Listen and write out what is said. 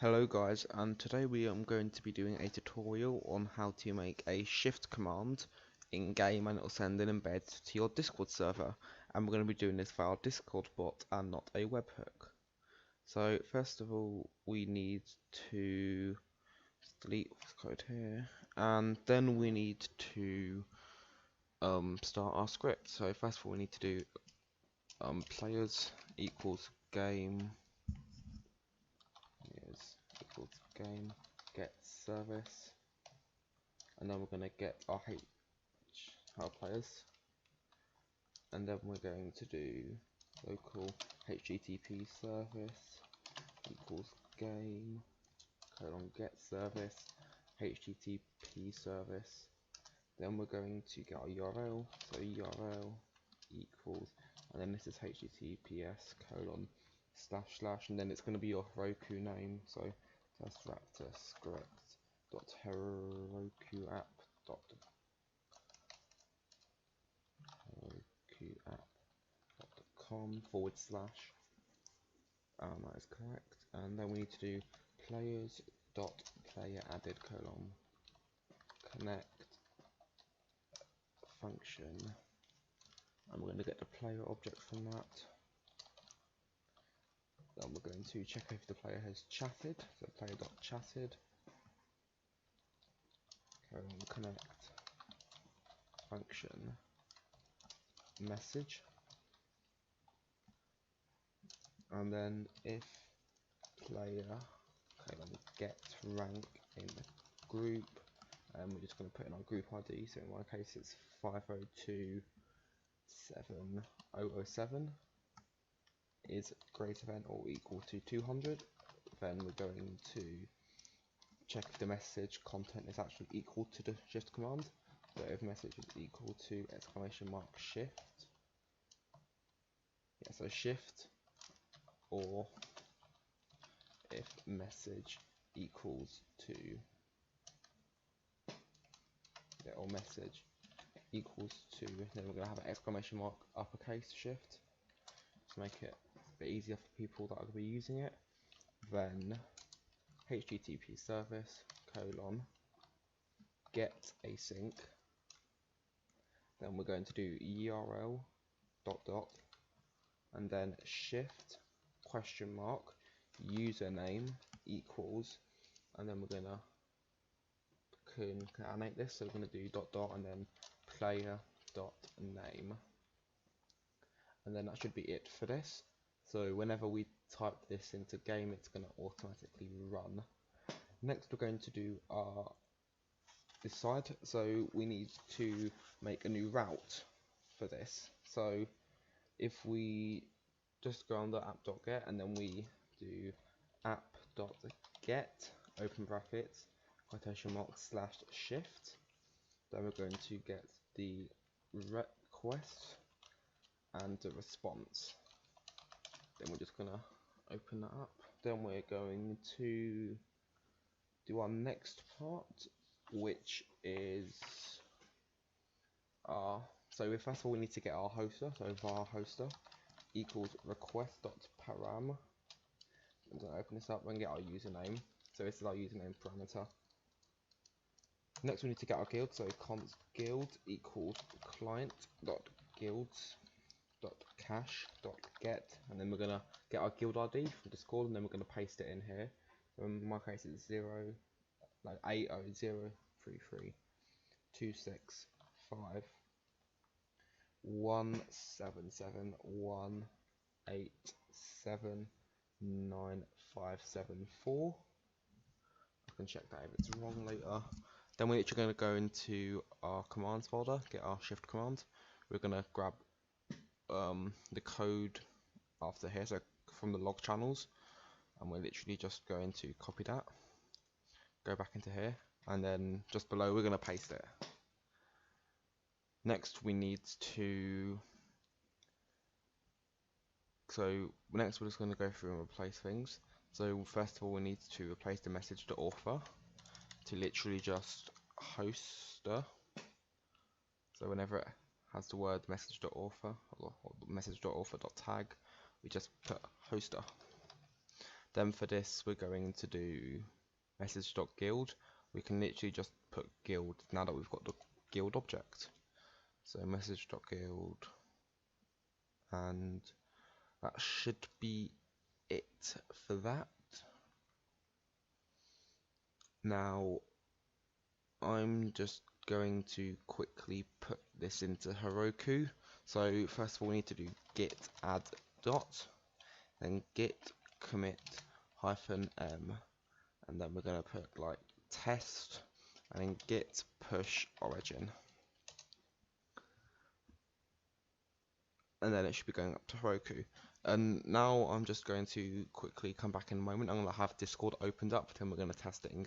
Hello guys, and today we am going to be doing a tutorial on how to make a shift command in game, and it will send an embed to your Discord server, and we're going to be doing this via our Discord bot and not a webhook. So first of all we need to delete this code here, and then we need to start our script. So first of all we need to do players equals game equals game get service, and then we're going to get our players, and then we're going to do local http service equals game get service http service. Then we're going to get our URL, so URL equals, and then this is https // and then it's going to be your Heroku name, so that's raptorscripts.herokuapp.com / that is correct. And then we need to do players.playerAdded connect function, and we're going to get the player object from that. Then we're going to check if the player has chatted, so player.chatted connect function message, and then if player get rank in the group, and we're just going to put in our group ID, so in my case it's 502707 is greater than or equal to 200. Then we're going to check if the message content is actually equal to the shift command. So if message is equal to !shift, so shift, or if message equals to then we're going to have an ! uppercase shift to make it a bit easier for people that are going to be using it. Then http service get async. Then we're going to do URL ... and then shift username equals, and then we're going to concatenate this, so we're going to do ... and then player.name, and then that should be it for this. So whenever we type this into game, it's going to automatically run. Next we're going to do this side, so we need to make a new route for this. So if we just go on the app.get, and then we do app.get open brackets quotation marks /shift, then we're going to get the request and the response. Then we're just gonna open that up. Then we're going to do our next part, which is so first of all we need to get our hoster, so var hoster equals request.param. I'm going to open this up and get our username, so this is our username parameter. Next we need to get our guild, so const guild equals client.guilds.cache.get, and then we're going to get our guild ID from Discord, and then we're going to paste it in here. So in my case it's 800352717795794. I can check that if it's wrong later. Then we're actually going to go into our commands folder, get our shift command. We're going to grab the code after here, so from the log channels, and we're literally just going to copy that, go back into here, and then just below we're going to paste it. Next we need to, we're just going to go through and replace things. So first of all we need to replace the message.author to literally just hoster. So whenever it has the word message.author or message.author.tag, we just put hoster. Then for this we're going to do message.guild. We can literally just put guild now that we've got the guild object. So message.guild, and that should be it for that. Now I'm just going to quickly put this into Heroku. So first of all we need to do git add dot, then git commit -m, and then we're going to put like test, and then git push origin, and then it should be going up to Heroku. And now I'm just going to quickly come back in a moment. I'm going to have Discord opened up, then we're going to test it in game.